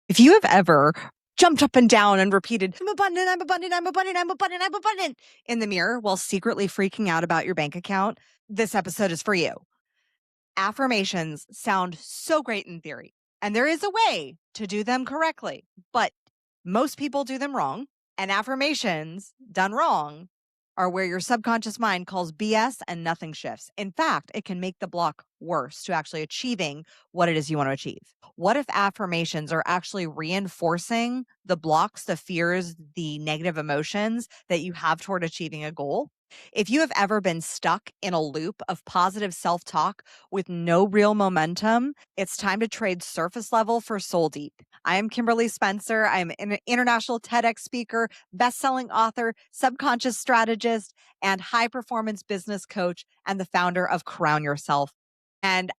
If you have ever jumped up and down and repeated, I'm abundant, I'm abundant, I'm abundant, I'm abundant, I'm abundant in the mirror while secretly freaking out about your bank account, this episode is for you. Affirmations sound so great in theory, and there is a way to do them correctly, but most people do them wrong. And affirmations done wrong are where your subconscious mind calls BS and nothing shifts. In fact, it can make the block worse to actually achieving what it is you want to achieve. What if affirmations are actually reinforcing the blocks, the fears, the negative emotions that you have toward achieving a goal? If you have ever been stuck in a loop of positive self talk with no real momentum, it's time to trade surface level for soul deep. I am Kimberly Spencer. I'm an international TEDx speaker, best-selling author, subconscious strategist, and high performance business coach, and the founder of Crown Yourself. And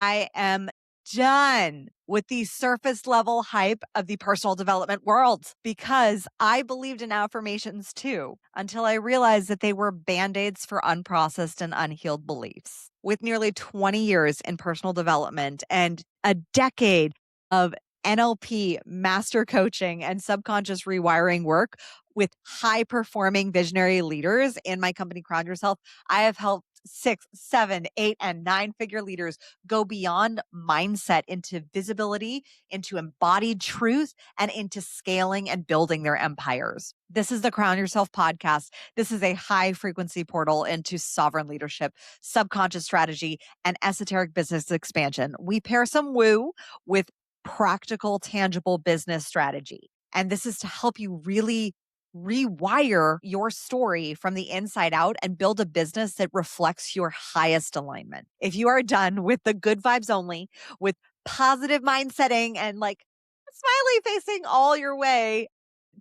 I am done with the surface level hype of the personal development world because I believed in affirmations too, until I realized that they were band-aids for unprocessed and unhealed beliefs. With nearly 20 years in personal development and a decade of NLP, master coaching, and subconscious rewiring work with high performing visionary leaders in my company, Crown Yourself, I have helped 6, 7, 8, and 9-figure leaders go beyond mindset into visibility, into embodied truth, and into scaling and building their empires. This is the Crown Yourself podcast. This is a high frequency portal into sovereign leadership, subconscious strategy, and esoteric business expansion. We pair some woo with practical, tangible business strategy. And this is to help you really rewire your story from the inside out and build a business that reflects your highest alignment. If you are done with the good vibes only, with positive mindsetting and like smiley facing all your way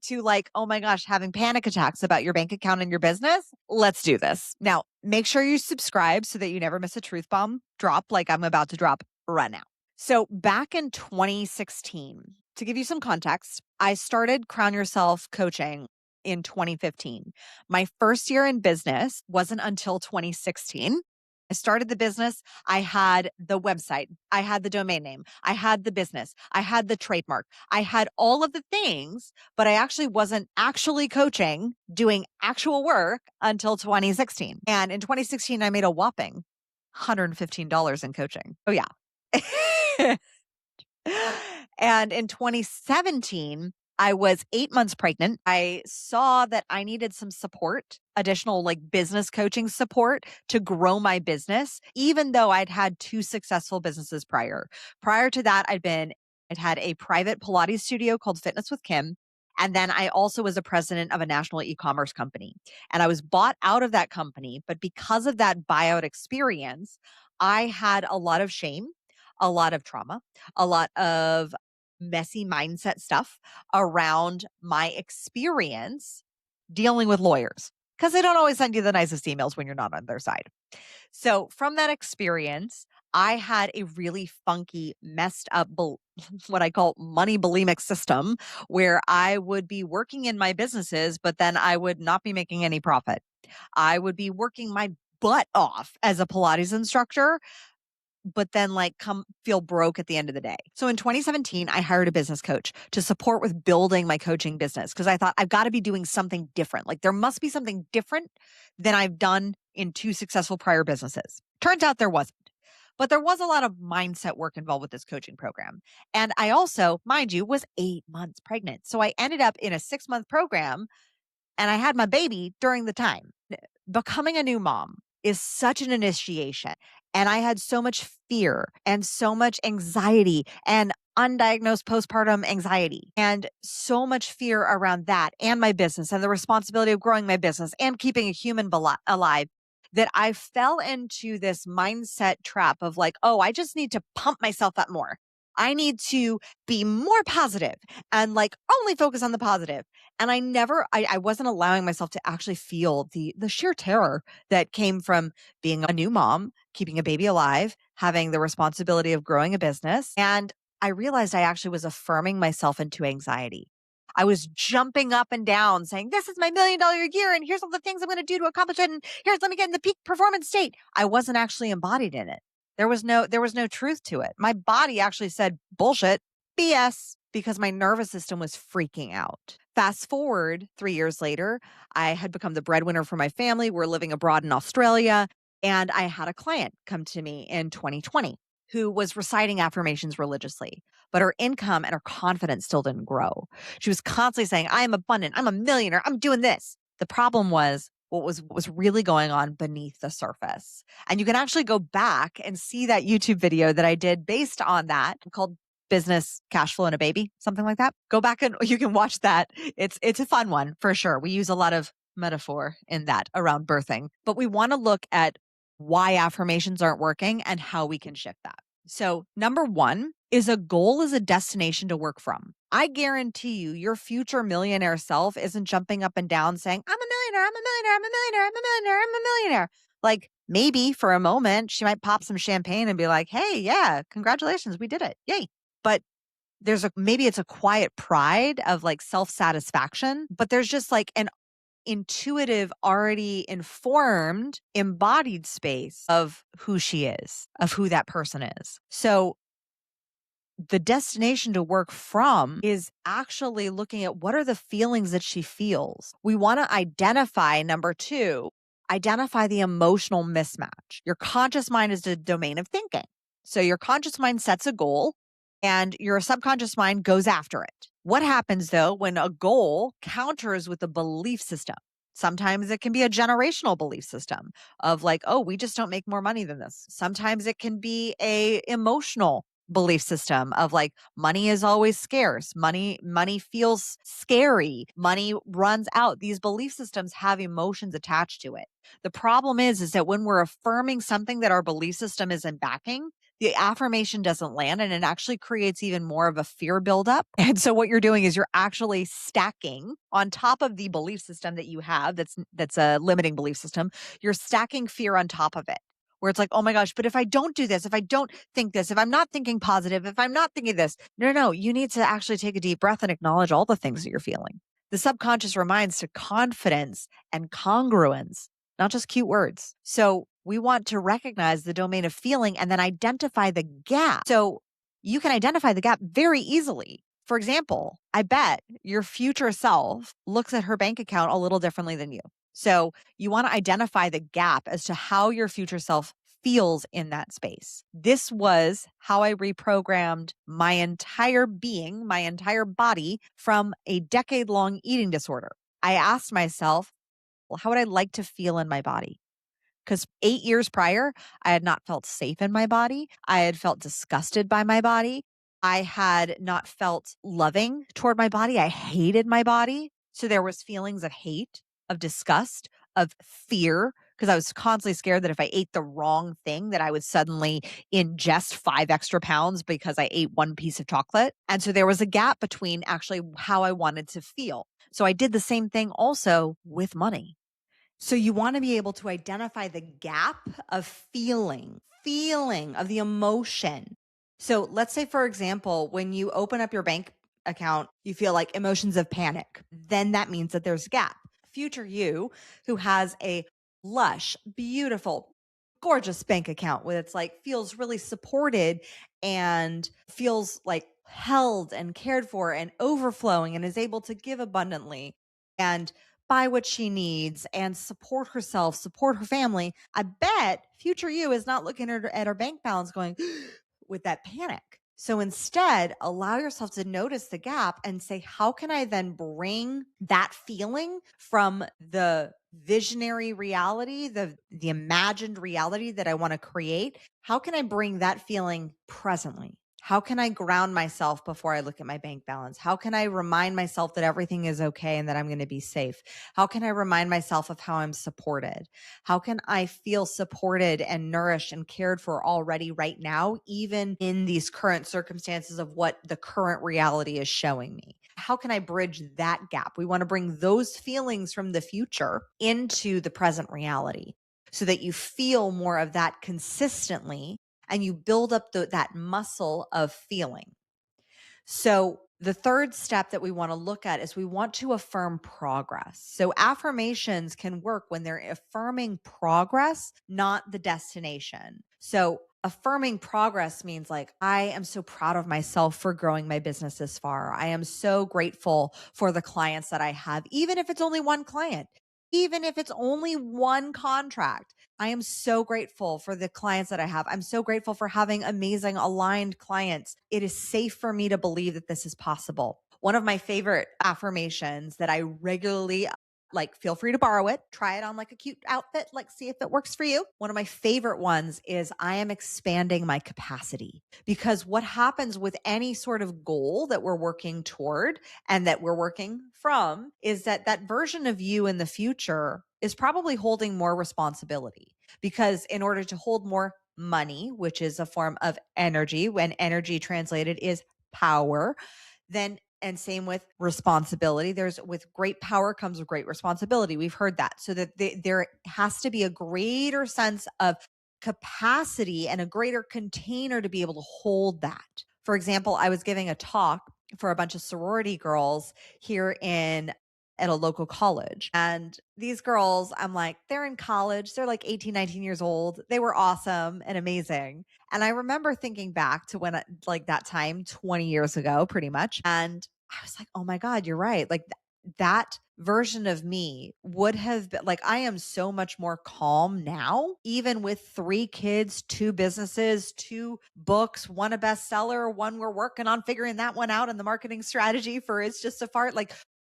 to like, oh my gosh, having panic attacks about your bank account and your business, let's do this. Now, make sure you subscribe so that you never miss a truth bomb drop like I'm about to drop right now. So back in 2016, to give you some context, I started Crown Yourself coaching in 2015. My first year in business wasn't until 2016. I started the business. I had the website. I had the domain name. I had the business. I had the trademark. I had all of the things, but I actually wasn't actually coaching, doing actual work until 2016. And in 2016, I made a whopping $115 in coaching. Oh, yeah. And in 2017, I was 8 months pregnant. I saw that I needed some support, additional like business coaching support to grow my business, even though I'd had 2 successful businesses prior. Prior to that, I'd had a private Pilates studio called Fitness with Kim. And then I also was a president of a national e-commerce company. And I was bought out of that company. But because of that buyout experience, I had a lot of shame, a lot of trauma, a lot of messy mindset stuff around my experience dealing with lawyers because they don't always send you the nicest emails when you're not on their side. So from that experience, I had a really funky, messed up, what I call money bulimic system where I would be working in my businesses, but then I would not be making any profit. I would be working my butt off as a Pilates instructor, but then like come feel broke at the end of the day. So in 2017, I hired a business coach to support with building my coaching business because I thought I've got to be doing something different. Like there must be something different than I've done in 2 successful prior businesses. Turns out there wasn't. But there was a lot of mindset work involved with this coaching program. And I also, mind you, was 8 months pregnant. So I ended up in a 6-month program and I had my baby during the time. Becoming a new mom is such an initiation. And I had so much fear and so much anxiety and undiagnosed postpartum anxiety and so much fear around that and my business and the responsibility of growing my business and keeping a human alive that I fell into this mindset trap of like, oh, I just need to pump myself up more. I need to be more positive and like only focus on the positive. And I wasn't allowing myself to actually feel the sheer terror that came from being a new mom, keeping a baby alive, having the responsibility of growing a business. And I realized I actually was affirming myself into anxiety. I was jumping up and down saying, this is my $1 million year. And here's all the things I'm going to do to accomplish it. And here's, let me get in the peak performance state. I wasn't actually embodied in it. There was no truth to it. My body actually said, bullshit, BS. because my nervous system was freaking out. Fast forward 3 years later, I had become the breadwinner for my family. We're living abroad in Australia. And I had a client come to me in 2020 who was reciting affirmations religiously, but her income and her confidence still didn't grow. She was constantly saying, I am abundant. I'm a millionaire. I'm doing this. The problem was what was really going on beneath the surface. And you can actually go back and see that YouTube video that I did based on that called Business Cash Flow and a Baby, something like that. Go back and you can watch that. It's a fun one for sure. We use a lot of metaphor in that around birthing, but we want to look at why affirmations aren't working and how we can shift that. So, number one is a goal is a destination to work from. I guarantee you, your future millionaire self isn't jumping up and down saying, I'm a millionaire, I'm a millionaire, I'm a millionaire, I'm a millionaire, I'm a millionaire. Like maybe for a moment, she might pop some champagne and be like, hey, yeah, congratulations, we did it. Yay. But maybe it's a quiet pride of like self satisfaction, but there's just like an intuitive, already informed, embodied space of who she is, of who that person is. So the destination to work from is actually looking at what are the feelings that she feels. We want to identify, number two, identify the emotional mismatch. Your conscious mind is the domain of thinking. So your conscious mind sets a goal and your subconscious mind goes after it. What happens though when a goal counters with a belief system? Sometimes it can be a generational belief system of like, oh, we just don't make more money than this. Sometimes it can be a emotional belief system of like money is always scarce. Money feels scary. Money runs out. These belief systems have emotions attached to it. The problem is that when we're affirming something that our belief system isn't backing, the affirmation doesn't land and it actually creates even more of a fear buildup. And so what you're doing is you're actually stacking on top of the belief system that you have that's a limiting belief system. You're stacking fear on top of it. Where it's like, oh my gosh, but if I don't do this, if I don't think this, if I'm not thinking positive, if I'm not thinking this, no, you need to actually take a deep breath and acknowledge all the things that you're feeling. The subconscious reminds to confidence and congruence, not just cute words. So we want to recognize the domain of feeling and then identify the gap. So you can identify the gap very easily. For example, I bet your future self looks at her bank account a little differently than you. So you want to identify the gap as to how your future self feels in that space. This was how I reprogrammed my entire being, my entire body from a decade-long eating disorder. I asked myself, well, how would I like to feel in my body? Because 8 years prior, I had not felt safe in my body. I had felt disgusted by my body. I had not felt loving toward my body. I hated my body. So there was feelings of hate, of disgust, of fear, because I was constantly scared that if I ate the wrong thing, that I would suddenly ingest 5 extra pounds because I ate one piece of chocolate. And so there was a gap between actually how I wanted to feel. So I did the same thing also with money. So you want to be able to identify the gap of feeling of the emotion. So let's say, for example, when you open up your bank account, you feel like emotions of panic. Then that means that there's a gap. Future you who has a lush, beautiful, gorgeous bank account with it's like feels really supported and feels like held and cared for and overflowing and is able to give abundantly and buy what she needs and support herself, support her family. I bet future you is not looking at her bank balance going with that panic. So instead, allow yourself to notice the gap and say, how can I then bring that feeling from the visionary reality, the imagined reality that I want to create? How can I bring that feeling presently? How can I ground myself before I look at my bank balance? How can I remind myself that everything is okay and that I'm going to be safe? How can I remind myself of how I'm supported? How can I feel supported and nourished and cared for already right now, even in these current circumstances of what the current reality is showing me? How can I bridge that gap? We want to bring those feelings from the future into the present reality so that you feel more of that consistently and you build up that muscle of feeling. So the third step that we want to look at is we want to affirm progress. So affirmations can work when they're affirming progress, not the destination. So Affirming progress means like, I am so proud of myself for growing my business this far. I am so grateful for the clients that I have, even if it's only one client, even if it's only one contract. I am so grateful for the clients that I have. I'm so grateful for having amazing aligned clients. It is safe for me to believe that this is possible. One of my favorite affirmations that I regularly like, feel free to borrow it, try it on like a cute outfit, like see if it works for you. One of my favorite ones is I am expanding my capacity, because what happens with any sort of goal that we're working toward and that we're working from is that that version of you in the future is probably holding more responsibility, because in order to hold more money, which is a form of energy, when energy translated is power, then and same with responsibility. There's with great power comes with great responsibility. We've heard that. So that there has to be a greater sense of capacity and a greater container to be able to hold that. For example, I was giving a talk for a bunch of sorority girls here in at a local college. And these girls, I'm like, they're in college. They're like 18, 19 years old. They were awesome and amazing. And I remember thinking back to when, like that time 20 years ago, pretty much. And I was like, oh my God, you're right. Like that version of me would have been like, I am so much more calm now, even with 3 kids, 2 businesses, 2 books, one a bestseller, one we're working on figuring that one out and the marketing strategy for It's Just a Fart.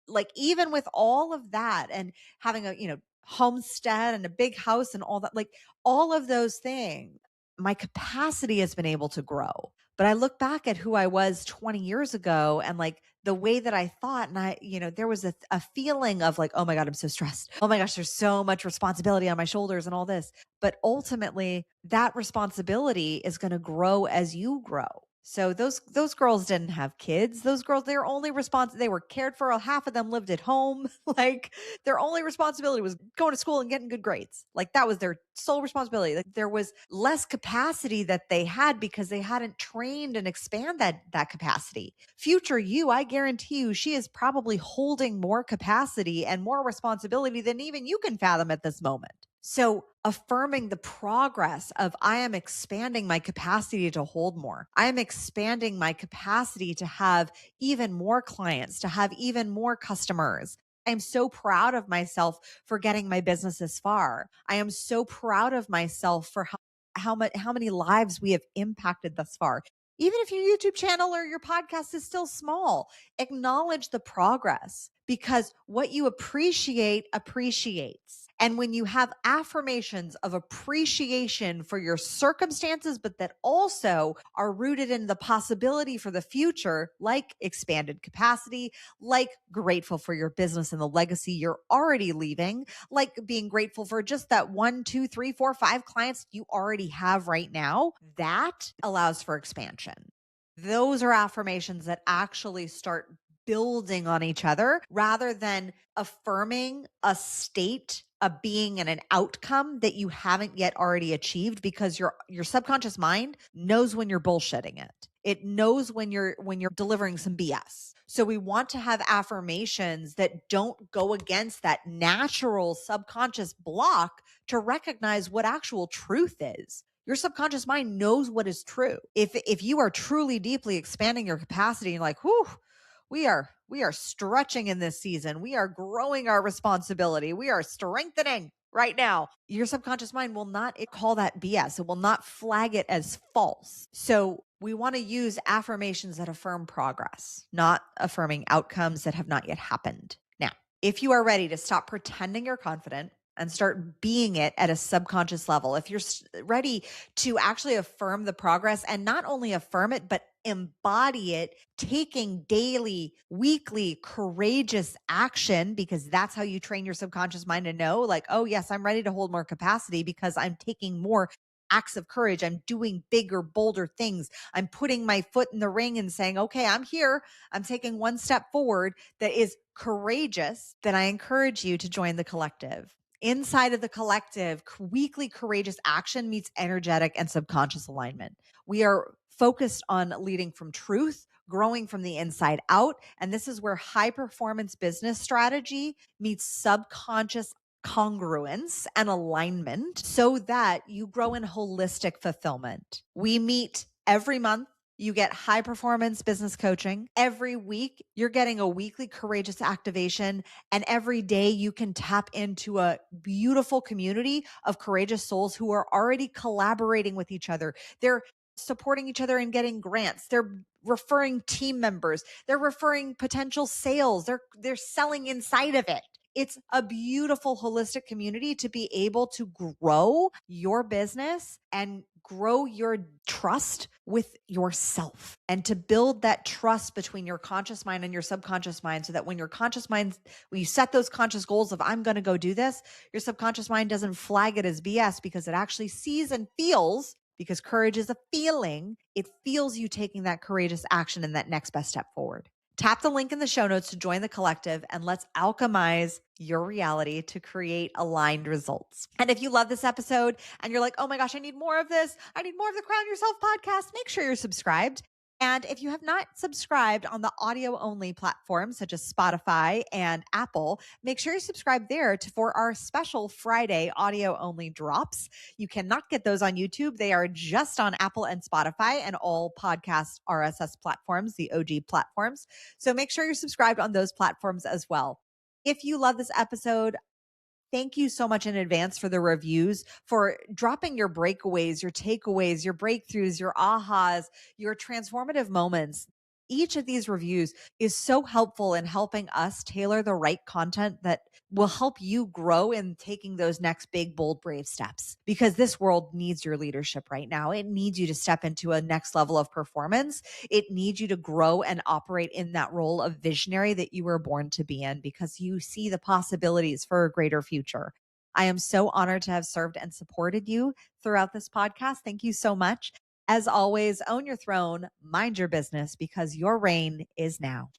Like even with all of that and having a, homestead and a big house and all that, like all of those things, my capacity has been able to grow. But I look back at who I was 20 years ago and like the way that I thought, and there was a feeling of like, oh my God, I'm so stressed. Oh my gosh, there's so much responsibility on my shoulders and all this. But ultimately, that responsibility is going to grow as you grow. So those girls didn't have kids. Those girls, their only response, they were cared for. Half of them lived at home. Like their only responsibility was going to school and getting good grades. Like that was their sole responsibility. Like there was less capacity that they had because they hadn't trained and expand that capacity. Future you, I guarantee you, she is probably holding more capacity and more responsibility than even you can fathom at this moment. So affirming the progress of I am expanding my capacity to hold more. I am expanding my capacity to have even more clients, to have even more customers. I'm so proud of myself for getting my business this far. I am so proud of myself for how many lives we have impacted thus far. Even if your YouTube channel or your podcast is still small, acknowledge the progress, because what you appreciate appreciates. And when you have affirmations of appreciation for your circumstances, but that also are rooted in the possibility for the future, like expanded capacity, like grateful for your business and the legacy you're already leaving, like being grateful for just that 1, 2, 3, 4, 5 clients you already have right now, that allows for expansion. Those are affirmations that actually start building on each other rather than affirming a state, a being, and an outcome that you haven't yet already achieved, because your subconscious mind knows when you're bullshitting it. It knows when you're delivering some BS. So we want to have affirmations that don't go against that natural subconscious block to recognize what actual truth is. Your subconscious mind knows what is true. If you are truly deeply expanding your capacity and like, whew, we are stretching in this season. We are growing our responsibility. We are strengthening right now. Your subconscious mind will not call that BS. It will not flag it as false. So we want to use affirmations that affirm progress, not affirming outcomes that have not yet happened. Now, if you are ready to stop pretending you're confident and start being it at a subconscious level, if you're ready to actually affirm the progress and not only affirm it, but embody it, taking daily, weekly, courageous action, because that's how you train your subconscious mind to know, like, oh, yes, I'm ready to hold more capacity because I'm taking more acts of courage. I'm doing bigger, bolder things. I'm putting my foot in the ring and saying, okay, I'm here. I'm taking one step forward that is courageous. Then I encourage you to join the collective. Inside of the collective, weekly courageous action meets energetic and subconscious alignment. We are focused on leading from truth, growing from the inside out. And this is where high performance business strategy meets subconscious congruence and alignment so that you grow in holistic fulfillment. We meet every month. You get high performance business coaching. Every week, you're getting a weekly courageous activation. And every day, you can tap into a beautiful community of courageous souls who are already collaborating with each other. They're supporting each other and getting grants. They're referring team members. They're referring potential sales. They're selling inside of it. It's a beautiful holistic community to be able to grow your business and grow your trust with yourself and to build that trust between your conscious mind and your subconscious mind so that when you set those conscious goals of I'm going to go do this, your subconscious mind doesn't flag it as BS because it actually sees and feels, because courage is a feeling. It feels you taking that courageous action and that next best step forward. Tap the link in the show notes to join the collective and let's alchemize your reality to create aligned results. And if you love this episode and you're like, oh my gosh, I need more of this. I need more of the Crown Yourself podcast. Make sure you're subscribed. And if you have not subscribed on the audio only platforms such as Spotify and Apple, make sure you subscribe there for our special Friday audio only drops. You cannot get those on YouTube. They are just on Apple and Spotify and all podcast RSS platforms, the OG platforms. So make sure you're subscribed on those platforms as well. If you love this episode, thank you so much in advance for the reviews, for dropping your breakaways, your takeaways, your breakthroughs, your ahas, your transformative moments. Each of these reviews is so helpful in helping us tailor the right content that will help you grow in taking those next big, bold, brave steps. Because this world needs your leadership right now. It needs you to step into a next level of performance. It needs you to grow and operate in that role of visionary that you were born to be in because you see the possibilities for a greater future. I am so honored to have served and supported you throughout this podcast. Thank you so much. As always, own your throne, mind your business because your reign is now.